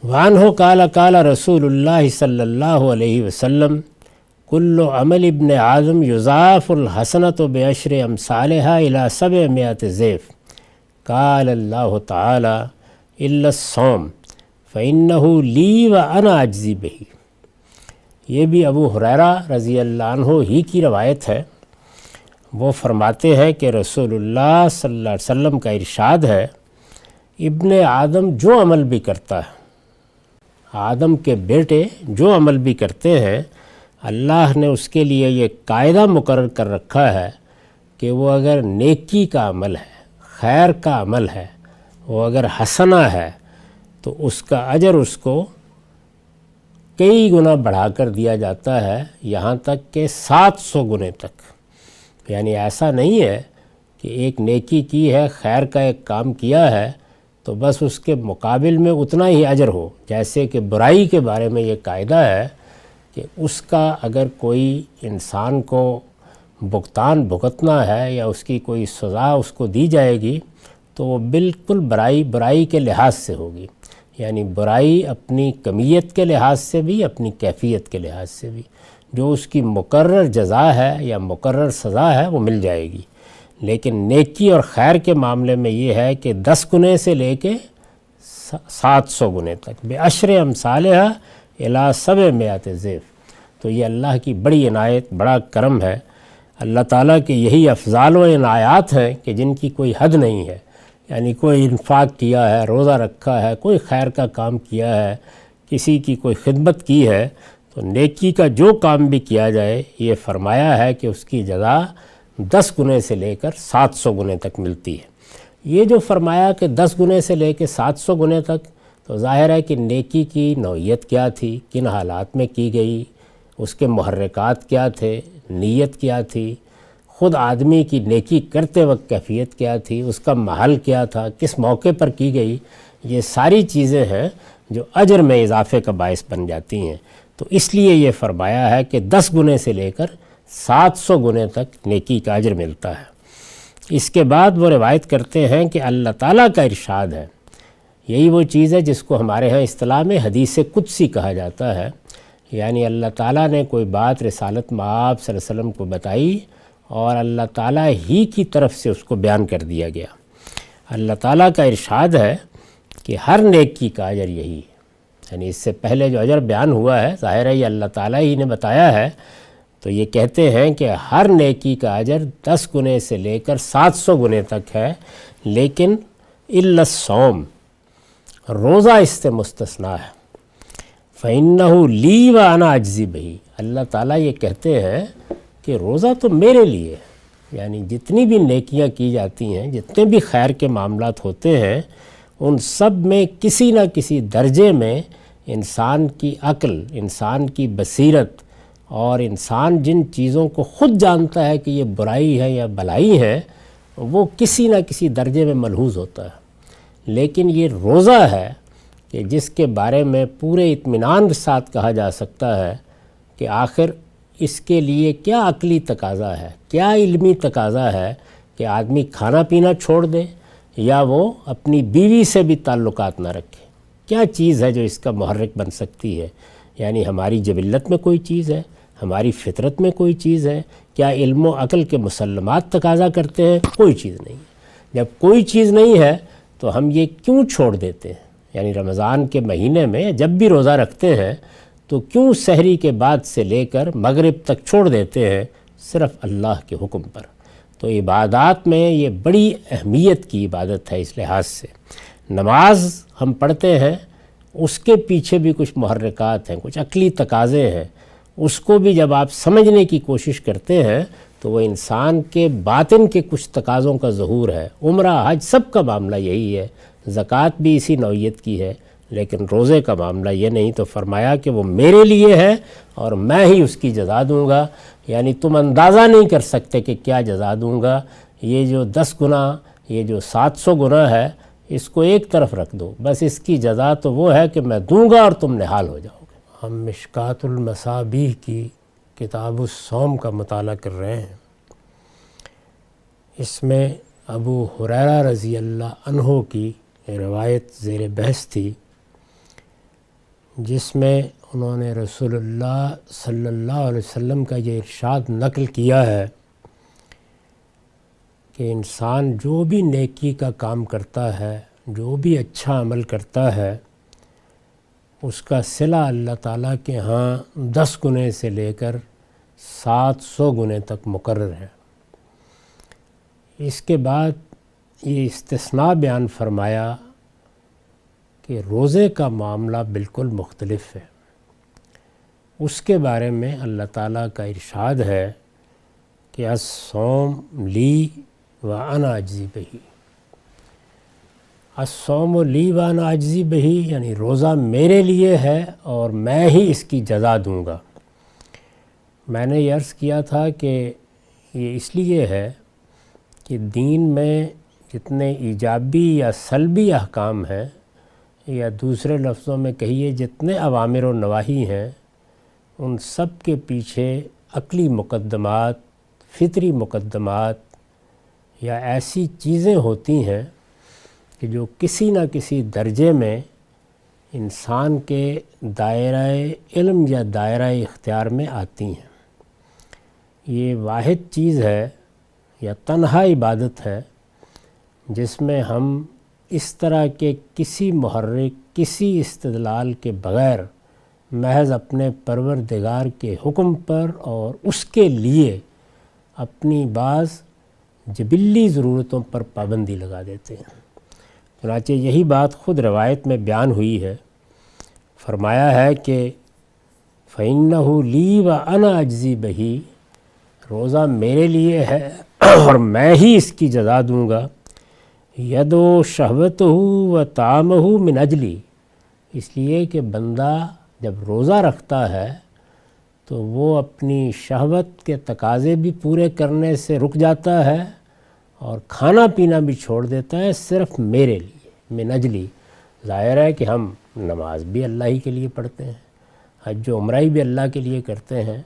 وعنہ قال قال رسول اللہ صلی اللہ علیہ وسلم کل عمل ابن آدم یضاعف الحسنۃ بعشر امثالها الی 700 ضعف قال اللہ تعالی الا الصوم فإنہ لی وأنا اجزی بہ۔ یہ بھی ابو ہریرہ رضی اللہ عنہ ہی کی روایت ہے۔ وہ فرماتے ہیں کہ رسول اللہ صلی اللہ علیہ وسلم کا ارشاد ہے، ابن آدم جو عمل بھی کرتا ہے، آدم کے بیٹے جو عمل بھی کرتے ہیں، اللہ نے اس کے لیے یہ قاعدہ مقرر کر رکھا ہے کہ وہ اگر نیکی کا عمل ہے، خیر کا عمل ہے، وہ اگر حسنہ ہے تو اس کا اجر اس کو کئی گنا بڑھا کر دیا جاتا ہے، یہاں تک کہ 700 گنے تک۔ یعنی ایسا نہیں ہے کہ ایک نیکی کی ہے، خیر کا ایک کام کیا ہے تو بس اس کے مقابل میں اتنا ہی اجر ہو، جیسے کہ برائی کے بارے میں یہ قاعدہ ہے کہ اس کا اگر کوئی انسان کو بھگتان بھگتنا ہے یا اس کی کوئی سزا اس کو دی جائے گی تو وہ بالکل برائی کے لحاظ سے ہوگی، یعنی برائی اپنی کمیت کے لحاظ سے بھی، اپنی کیفیت کے لحاظ سے بھی، جو اس کی مقرر جزا ہے یا مقرر سزا ہے وہ مل جائے گی۔ لیکن نیکی اور خیر کے معاملے میں یہ ہے کہ 10 گنے سے لے کے 700 گنے تک، بعشر امثالہا الی 700 ضعف۔ تو یہ اللہ کی بڑی عنایت، بڑا کرم ہے۔ اللہ تعالیٰ کے یہی افضال و عنایات ہیں کہ جن کی کوئی حد نہیں ہے۔ یعنی کوئی انفاق کیا ہے، روزہ رکھا ہے، کوئی خیر کا کام کیا ہے، کسی کی کوئی خدمت کی ہے، تو نیکی کا جو کام بھی کیا جائے یہ فرمایا ہے کہ اس کی جزا 10 گنے سے لے کر 700 گنے تک ملتی ہے۔ یہ جو فرمایا کہ 10 گنے سے لے کے 700 گنے تک، تو ظاہر ہے کہ نیکی کی نوعیت کیا تھی، کن حالات میں کی گئی، اس کے محرکات کیا تھے، نیت کیا تھی، خود آدمی کی نیکی کرتے وقت کیفیت کیا تھی، اس کا محل کیا تھا، کس موقع پر کی گئی، یہ ساری چیزیں ہیں جو اجر میں اضافے کا باعث بن جاتی ہیں۔ تو اس لیے یہ فرمایا ہے کہ 10 گنے سے لے کر 700 گنے تک نیکی کا اجر ملتا ہے۔ اس کے بعد وہ روایت کرتے ہیں کہ اللہ تعالیٰ کا ارشاد ہے، یہی وہ چیز ہے جس کو ہمارے ہاں اصطلاح میں حدیث قدسی کہا جاتا ہے، یعنی اللہ تعالیٰ نے کوئی بات رسالت مآب صلی اللہ علیہ وسلم کو بتائی اور اللہ تعالیٰ ہی کی طرف سے اس کو بیان کر دیا گیا۔ اللہ تعالیٰ کا ارشاد ہے کہ ہر نیکی کا اجر یہی ہے، یعنی اس سے پہلے جو اجر بیان ہوا ہے ظاہر ہے یہ اللہ تعالیٰ ہی نے بتایا ہے، تو یہ کہتے ہیں کہ ہر نیکی کا اجر 10 گنے سے لے کر 700 گنے تک ہے، لیکن الا الصوم، روزہ اس سے مستثنا ہے۔ فَإِنَّهُ لِي وَأَنَا أَجْزِي بِهِ، اللہ تعالیٰ یہ کہتے ہیں کہ روزہ تو میرے لیے ہے، یعنی جتنی بھی نیکیاں کی جاتی ہیں، جتنے بھی خیر کے معاملات ہوتے ہیں، ان سب میں کسی نہ کسی درجے میں انسان کی عقل، انسان کی بصیرت اور انسان جن چیزوں کو خود جانتا ہے کہ یہ برائی ہے یا بھلائی ہے، وہ کسی نہ کسی درجے میں ملحوظ ہوتا ہے۔ لیکن یہ روزہ ہے کہ جس کے بارے میں پورے اطمینان کے ساتھ کہا جا سکتا ہے کہ آخر اس کے لیے کیا عقلی تقاضا ہے، کیا علمی تقاضا ہے کہ آدمی کھانا پینا چھوڑ دے یا وہ اپنی بیوی سے بھی تعلقات نہ رکھے۔ کیا چیز ہے جو اس کا محرک بن سکتی ہے؟ یعنی ہماری جبلت میں کوئی چیز ہے، ہماری فطرت میں کوئی چیز ہے؟ کیا علم و عقل کے مسلمات تقاضا کرتے ہیں؟ کوئی چیز نہیں ہے۔ جب کوئی چیز نہیں ہے تو ہم یہ کیوں چھوڑ دیتے ہیں؟ یعنی رمضان کے مہینے میں جب بھی روزہ رکھتے ہیں تو کیوں سحری کے بعد سے لے کر مغرب تک چھوڑ دیتے ہیں؟ صرف اللہ کے حکم پر۔ تو عبادات میں یہ بڑی اہمیت کی عبادت ہے۔ اس لحاظ سے نماز ہم پڑھتے ہیں، اس کے پیچھے بھی کچھ محرکات ہیں، کچھ عقلی تقاضے ہیں، اس کو بھی جب آپ سمجھنے کی کوشش کرتے ہیں تو وہ انسان کے باطن کے کچھ تقاضوں کا ظہور ہے۔ عمرہ حج سب کا معاملہ یہی ہے، زکوٰۃ بھی اسی نوعیت کی ہے، لیکن روزے کا معاملہ یہ نہیں۔ تو فرمایا کہ وہ میرے لیے ہے اور میں ہی اس کی جزا دوں گا، یعنی تم اندازہ نہیں کر سکتے کہ کیا جزا دوں گا۔ یہ جو 10 گنا، یہ جو 700 گنا ہے، اس کو ایک طرف رکھ دو، بس اس کی جزا تو وہ ہے کہ میں دوں گا اور تم نہال ہو جاؤ گے۔ ہم مشکوٰۃ المصابیح کی کتاب الصوم کا مطالعہ کر رہے ہیں۔ اس میں ابو ہریرہ رضی اللہ عنہ کی روایت زیر بحث تھی جس میں انہوں نے رسول اللہ صلی اللہ علیہ وسلم کا یہ ارشاد نقل کیا ہے کہ انسان جو بھی نیکی کا کام کرتا ہے، جو بھی اچھا عمل کرتا ہے، اس کا صلہ اللہ تعالیٰ کے ہاں 10 گنے سے لے کر 700 گنے تک مقرر ہے۔ اس کے بعد یہ استثناء بیان فرمایا کہ روزے کا معاملہ بالکل مختلف ہے۔ اس کے بارے میں اللہ تعالیٰ کا ارشاد ہے کہ الصوم لی وانا اجزی بہی۔ الصوم لی وانا اجزی بہی یعنی روزہ میرے لیے ہے اور میں ہی اس کی جزا دوں گا۔ میں نے یہ عرض کیا تھا کہ یہ اس لیے ہے کہ دین میں جتنے ایجابی یا سلبی احکام ہیں، یا دوسرے لفظوں میں کہیے جتنے اوامر و نواہی ہیں، ان سب کے پیچھے عقلی مقدمات، فطری مقدمات یا ایسی چیزیں ہوتی ہیں کہ جو کسی نہ کسی درجے میں انسان کے دائرہ علم یا دائرہ اختیار میں آتی ہیں۔ یہ واحد چیز ہے یا تنہا عبادت ہے جس میں ہم اس طرح کے کسی محرک، کسی استدلال کے بغیر محض اپنے پروردگار کے حکم پر اور اس کے لیے اپنی بعض جبلی ضرورتوں پر پابندی لگا دیتے ہیں۔ چنانچہ یہی بات خود روایت میں بیان ہوئی ہے۔ فرمایا ہے کہ فَإِنَّهُ لِي وَأَنَا أَجْزِي بِهِ، روزہ میرے لیے ہے اور میں ہی اس کی جزا دوں گا۔ یدو شہوتہ و طعامہ من اجلی، اس لیے کہ بندہ جب روزہ رکھتا ہے تو وہ اپنی شہوت کے تقاضے بھی پورے کرنے سے رک جاتا ہے اور کھانا پینا بھی چھوڑ دیتا ہے صرف میرے لیے، من اجلی۔ ظاہر ہے کہ ہم نماز بھی اللہ ہی کے لیے پڑھتے ہیں، حج و عمرہ بھی اللہ کے لیے کرتے ہیں،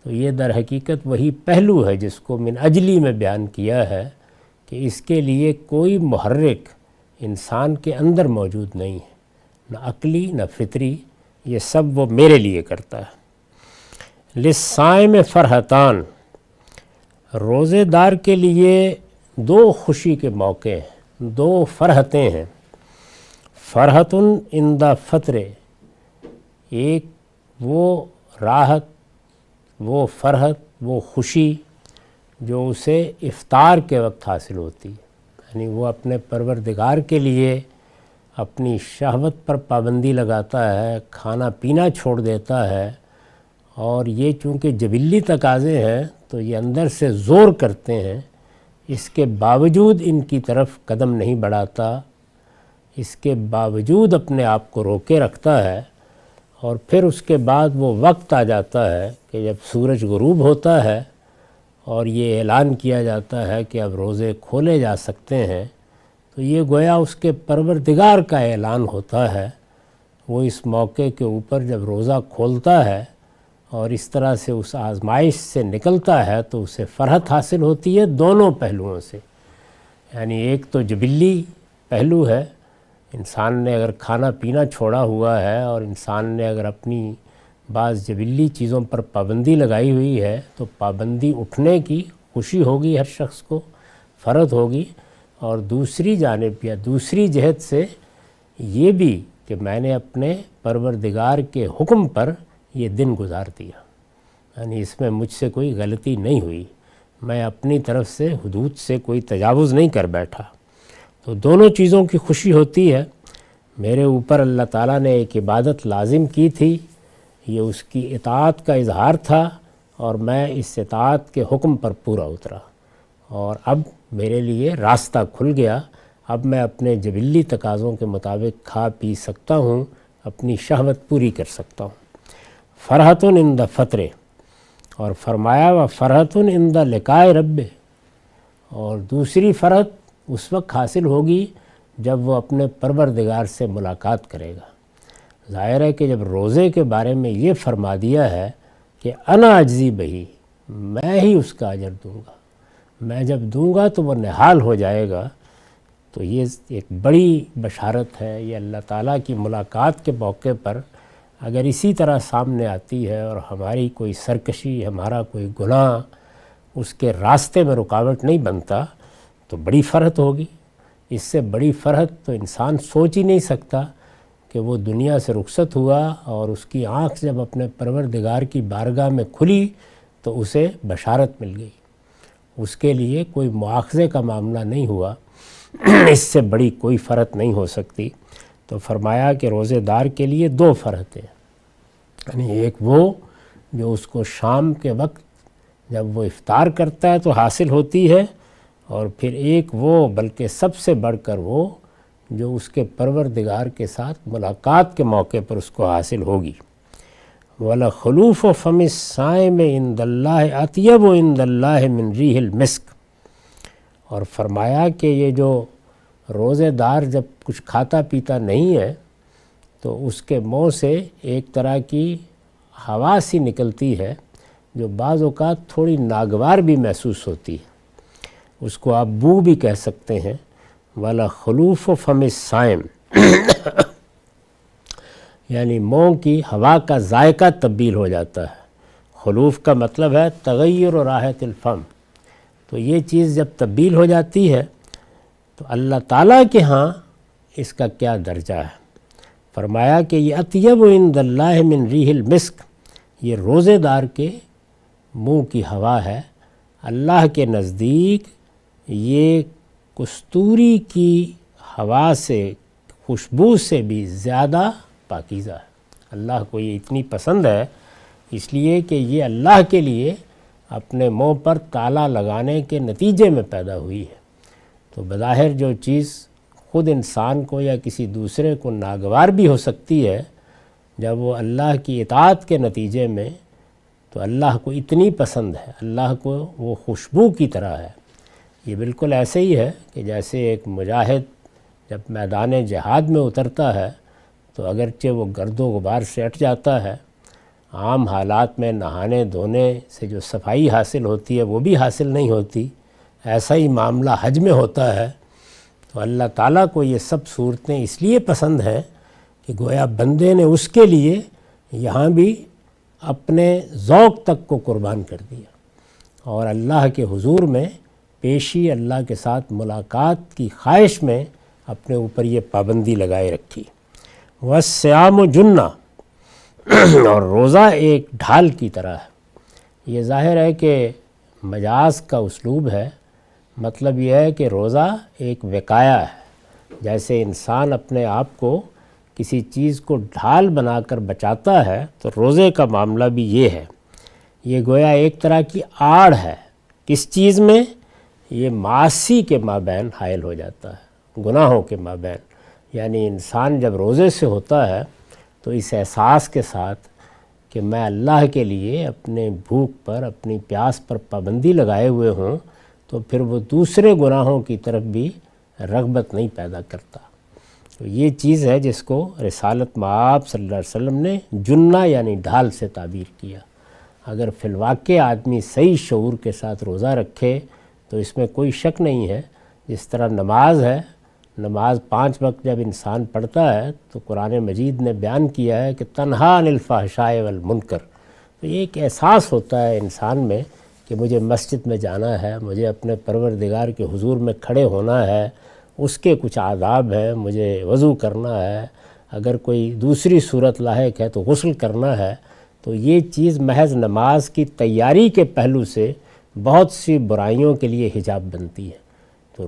تو یہ در حقیقت وہی پہلو ہے جس کو من اجلی میں بیان کیا ہے کہ اس کے لیے کوئی محرک انسان کے اندر موجود نہیں ہے، نہ عقلی نہ فطری، یہ سب وہ میرے لیے کرتا ہے۔ للصائم فرحتان، روزے دار کے لیے 2 خوشی کے موقع ہیں، 2 فرحتیں ہیں۔ فرحت عند فطر، ایک وہ راحت، وہ فرحت، وہ خوشی جو اسے افطار کے وقت حاصل ہوتی ہے، یعنی وہ اپنے پروردگار کے لیے اپنی شہوت پر پابندی لگاتا ہے، کھانا پینا چھوڑ دیتا ہے، اور یہ چونکہ جبلی تقاضے ہیں تو یہ اندر سے زور کرتے ہیں، اس کے باوجود ان کی طرف قدم نہیں بڑھاتا، اس کے باوجود اپنے آپ کو روکے رکھتا ہے، اور پھر اس کے بعد وہ وقت آ جاتا ہے کہ جب سورج غروب ہوتا ہے اور یہ اعلان کیا جاتا ہے کہ اب روزے کھولے جا سکتے ہیں، تو یہ گویا اس کے پروردگار کا اعلان ہوتا ہے۔ وہ اس موقع کے اوپر جب روزہ کھولتا ہے اور اس طرح سے اس آزمائش سے نکلتا ہے تو اسے فرحت حاصل ہوتی ہے دونوں پہلوؤں سے، یعنی ایک تو جبلی پہلو ہے، انسان نے اگر کھانا پینا چھوڑا ہوا ہے اور انسان نے اگر اپنی بعض جبلی چیزوں پر پابندی لگائی ہوئی ہے تو پابندی اٹھنے کی خوشی ہوگی ہر شخص کو، فرحت ہوگی، اور دوسری جانب یا دوسری جہت سے یہ بھی کہ میں نے اپنے پروردگار کے حکم پر یہ دن گزار دیا، یعنی اس میں مجھ سے کوئی غلطی نہیں ہوئی، میں اپنی طرف سے حدود سے کوئی تجاوز نہیں کر بیٹھا، تو دونوں چیزوں کی خوشی ہوتی ہے۔ میرے اوپر اللہ تعالیٰ نے ایک عبادت لازم کی تھی، یہ اس کی اطاعت کا اظہار تھا، اور میں اس اطاعت کے حکم پر پورا اترا، اور اب میرے لیے راستہ کھل گیا، اب میں اپنے جبلی تقاضوں کے مطابق کھا پی سکتا ہوں، اپنی شہوت پوری کر سکتا ہوں۔ فرحت عند فطر، اور فرمایا و فرحت عند لقاء رب، اور دوسری فرحت اس وقت حاصل ہوگی جب وہ اپنے پروردگار سے ملاقات کرے گا۔ ظاہر ہے کہ جب روزے کے بارے میں یہ فرما دیا ہے کہ انا اجزی بہی، میں ہی اس کا اجر دوں گا، میں جب دوں گا تو وہ نہال ہو جائے گا، تو یہ ایک بڑی بشارت ہے، یہ اللہ تعالیٰ کی ملاقات کے موقع پر اگر اسی طرح سامنے آتی ہے اور ہماری کوئی سرکشی، ہمارا کوئی گناہ اس کے راستے میں رکاوٹ نہیں بنتا تو بڑی فرحت ہوگی۔ اس سے بڑی فرحت تو انسان سوچ ہی نہیں سکتا کہ وہ دنیا سے رخصت ہوا اور اس کی آنکھ جب اپنے پروردگار کی بارگاہ میں کھلی تو اسے بشارت مل گئی، اس کے لیے کوئی مواخذے کا معاملہ نہیں ہوا۔ اس سے بڑی کوئی فرحت نہیں ہو سکتی۔ تو فرمایا کہ روزے دار کے لیے 2 فرحتیں، یعنی ایک وہ جو اس کو شام کے وقت جب وہ افطار کرتا ہے تو حاصل ہوتی ہے، اور پھر ایک وہ بلکہ سب سے بڑھ کر وہ جو اس کے پروردگار کے ساتھ ملاقات کے موقع پر اس کو حاصل ہوگی۔ وَلَخُلُوفُ فَمِ الصَّائِمِ عِندَ اللّٰہِ أَطْيَبُ عِندَ اللّٰہِ مِنْ رِيحِ الْمِسْكِ۔ اور فرمایا کہ یہ جو روزے دار جب کچھ کھاتا پیتا نہیں ہے تو اس کے منہ سے ایک طرح کی ہوا سی نکلتی ہے جو بعض اوقات تھوڑی ناگوار بھی محسوس ہوتی ہے، اس کو آپ بو بھی کہہ سکتے ہیں۔ وَلَخُلُوفُ فَمِ الصَّائِمِ یعنی منہ کی ہوا کا ذائقہ تبدیل ہو جاتا ہے۔ خلوف کا مطلب ہے تغیر و راحت الفم، تو یہ چیز جب تبدیل ہو جاتی ہے تو اللہ تعالیٰ کے ہاں اس کا کیا درجہ ہے۔ فرمایا کہ یہ اطیب عند اللہ من ریح المسک، یہ روزے دار کے منہ کی ہوا ہے، اللہ کے نزدیک یہ کستوری کی ہوا سے، خوشبو سے بھی زیادہ پاکیزہ ہے۔ اللہ کو یہ اتنی پسند ہے اس لیے کہ یہ اللہ کے لیے اپنے منہ پر تالا لگانے کے نتیجے میں پیدا ہوئی ہے۔ تو بظاہر جو چیز خود انسان کو یا کسی دوسرے کو ناگوار بھی ہو سکتی ہے، جب وہ اللہ کی اطاعت کے نتیجے میں، تو اللہ کو اتنی پسند ہے، اللہ کو وہ خوشبو کی طرح ہے۔ یہ بالکل ایسے ہی ہے کہ جیسے ایک مجاہد جب میدان جہاد میں اترتا ہے تو اگرچہ وہ گرد و غبار سے ہٹ جاتا ہے، عام حالات میں نہانے دھونے سے جو صفائی حاصل ہوتی ہے وہ بھی حاصل نہیں ہوتی، ایسا ہی معاملہ حج میں ہوتا ہے۔ تو اللہ تعالیٰ کو یہ سب صورتیں اس لیے پسند ہیں کہ گویا بندے نے اس کے لیے یہاں بھی اپنے ذوق تک کو قربان کر دیا اور اللہ کے حضور میں پیشی، اللہ کے ساتھ ملاقات کی خواہش میں اپنے اوپر یہ پابندی لگائے رکھی۔ وَالصِّيَامُ جُنَّةٌ اور روزہ ایک ڈھال کی طرح ہے۔ یہ ظاہر ہے کہ مجاز کا اسلوب ہے، مطلب یہ ہے کہ روزہ ایک وقایا ہے، جیسے انسان اپنے آپ کو کسی چیز کو ڈھال بنا کر بچاتا ہے تو روزے کا معاملہ بھی یہ ہے۔ یہ گویا ایک طرح کی آڑ ہے، کس چیز میں؟ یہ معاصی کے مابین حائل ہو جاتا ہے، گناہوں کے مابین۔ یعنی انسان جب روزے سے ہوتا ہے تو اس احساس کے ساتھ کہ میں اللہ کے لیے اپنے بھوک پر، اپنی پیاس پر پابندی لگائے ہوئے ہوں، تو پھر وہ دوسرے گناہوں کی طرف بھی رغبت نہیں پیدا کرتا۔ تو یہ چیز ہے جس کو رسالت مآب صلی اللہ علیہ وسلم نے جنہ یعنی ڈھال سے تعبیر کیا۔ اگر فی الواقع آدمی صحیح شعور کے ساتھ روزہ رکھے تو اس میں کوئی شک نہیں ہے، جس طرح نماز ہے، نماز 5 وقت جب انسان پڑھتا ہے تو قرآن مجید نے بیان کیا ہے کہ تنہا عن الفحشاء والمنکر، تو یہ ایک احساس ہوتا ہے انسان میں کہ مجھے مسجد میں جانا ہے، مجھے اپنے پروردگار کے حضور میں کھڑے ہونا ہے، اس کے کچھ آداب ہیں، مجھے وضو کرنا ہے، اگر کوئی دوسری صورت لاحق ہے تو غسل کرنا ہے۔ تو یہ چیز محض نماز کی تیاری کے پہلو سے بہت سی برائیوں کے لیے حجاب بنتی ہے۔ تو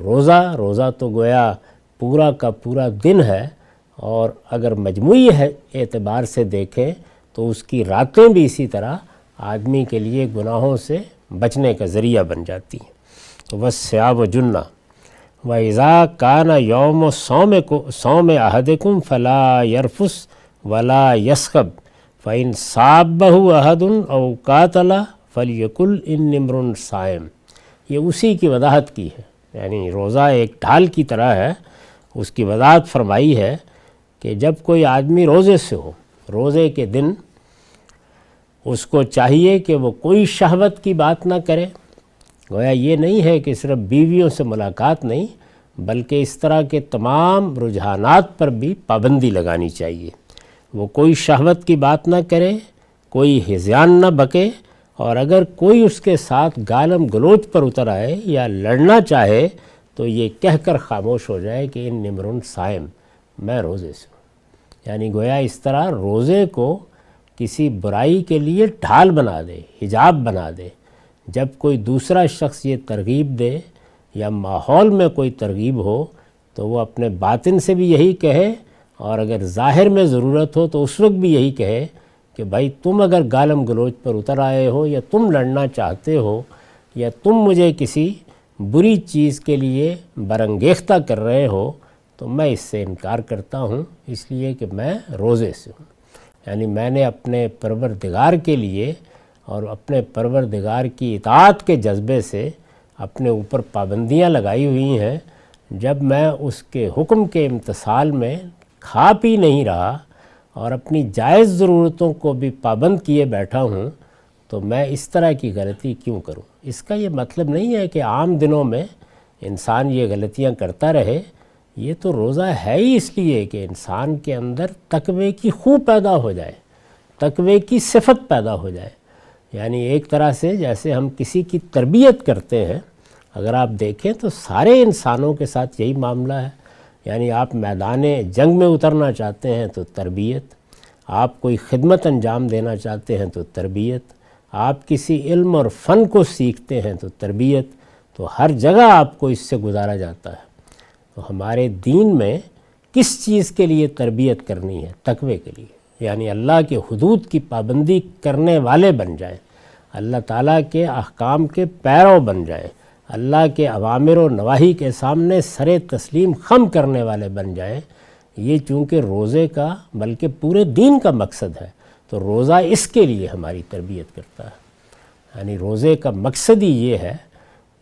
روزہ تو گویا پورا کا پورا دن ہے، اور اگر مجموعی اعتبار سے دیکھیں تو اس کی راتیں بھی اسی طرح آدمی کے لیے گناہوں سے بچنے کا ذریعہ بن جاتی ہیں۔ تو وَالصِّيَامُ جُنَّةٌ وَإِذَا كَانَ يَوْمُ صَوْمِ أَحَدِكُمْ فَلَا يَرْفُثْ وَلَا يَصْخَبْ فَإِنْ صَابَّهُ أَحَدٌ أَوْ قَاتَلَ فَلْيَقُلْ إِنِّي امْرُؤٌ صَائِمٌ۔ یہ اسی کی وضاحت کی ہے، یعنی روزہ ایک ڈھال کی طرح ہے، اس کی وضاحت فرمائی ہے کہ جب کوئی آدمی روزے سے ہو، روزے کے دن اس کو چاہیے کہ وہ کوئی شہوت کی بات نہ کرے۔ گویا یہ نہیں ہے کہ صرف بیویوں سے ملاقات نہیں، بلکہ اس طرح کے تمام رجحانات پر بھی پابندی لگانی چاہیے۔ وہ کوئی شہوت کی بات نہ کرے، کوئی ہذیان نہ بکے، اور اگر کوئی اس کے ساتھ گالم گلوچ پر اتر آئے یا لڑنا چاہے تو یہ کہہ کر خاموش ہو جائے کہ ان نمرن صائم، میں روزے سے ہوں۔ یعنی گویا اس طرح روزے کو کسی برائی کے لیے ڈھال بنا دے، حجاب بنا دے۔ جب کوئی دوسرا شخص یہ ترغیب دے یا ماحول میں کوئی ترغیب ہو تو وہ اپنے باطن سے بھی یہی کہے، اور اگر ظاہر میں ضرورت ہو تو اس وقت بھی یہی کہے کہ بھائی تم اگر گالم گلوچ پر اتر آئے ہو یا تم لڑنا چاہتے ہو یا تم مجھے کسی بری چیز کے لیے برانگیختہ کر رہے ہو تو میں اس سے انکار کرتا ہوں، اس لیے کہ میں روزے سے ہوں۔ یعنی میں نے اپنے پروردگار کے لیے اور اپنے پروردگار کی اطاعت کے جذبے سے اپنے اوپر پابندیاں لگائی ہوئی ہیں۔ جب میں اس کے حکم کے امتثال میں کھا پی نہیں رہا اور اپنی جائز ضرورتوں کو بھی پابند کیے بیٹھا ہوں تو میں اس طرح کی غلطی کیوں کروں؟ اس کا یہ مطلب نہیں ہے کہ عام دنوں میں انسان یہ غلطیاں کرتا رہے۔ یہ تو روزہ ہے ہی اس لیے کہ انسان کے اندر تقوی کی خو پیدا ہو جائے، تقوی کی صفت پیدا ہو جائے۔ یعنی ایک طرح سے جیسے ہم کسی کی تربیت کرتے ہیں، اگر آپ دیکھیں تو سارے انسانوں کے ساتھ یہی معاملہ ہے۔ یعنی آپ میدان جنگ میں اترنا چاہتے ہیں تو تربیت، آپ کوئی خدمت انجام دینا چاہتے ہیں تو تربیت، آپ کسی علم اور فن کو سیکھتے ہیں تو تربیت، تو ہر جگہ آپ کو اس سے گزارا جاتا ہے۔ تو ہمارے دین میں کس چیز کے لیے تربیت کرنی ہے؟ تقوی کے لیے، یعنی اللہ کے حدود کی پابندی کرنے والے بن جائیں، اللہ تعالیٰ کے احکام کے پیرو بن جائیں، اللہ کے اوامر و نواہی کے سامنے سر تسلیم خم کرنے والے بن جائیں۔ یہ چونکہ روزے کا بلکہ پورے دین کا مقصد ہے، تو روزہ اس کے لیے ہماری تربیت کرتا ہے۔ یعنی روزے کا مقصد ہی یہ ہے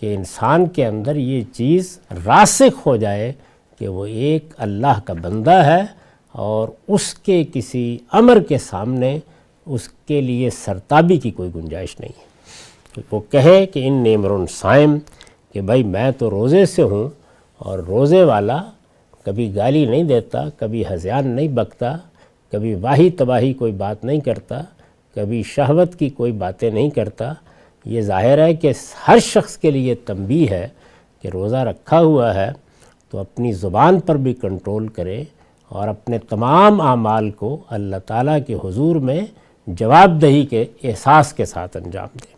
کہ انسان کے اندر یہ چیز راسخ ہو جائے کہ وہ ایک اللہ کا بندہ ہے اور اس کے کسی امر کے سامنے اس کے لیے سرتابی کی کوئی گنجائش نہیں ہے۔ وہ کہے کہ ان نمرن صائم، کہ بھائی میں تو روزے سے ہوں، اور روزے والا کبھی گالی نہیں دیتا، کبھی ہذیان نہیں بکتا، کبھی واہی تباہی کوئی بات نہیں کرتا، کبھی شہوت کی کوئی باتیں نہیں کرتا۔ یہ ظاہر ہے کہ ہر شخص کے لیے تنبیہ ہے کہ روزہ رکھا ہوا ہے تو اپنی زبان پر بھی کنٹرول کرے اور اپنے تمام اعمال کو اللہ تعالیٰ کے حضور میں جواب دہی کے احساس کے ساتھ انجام دے۔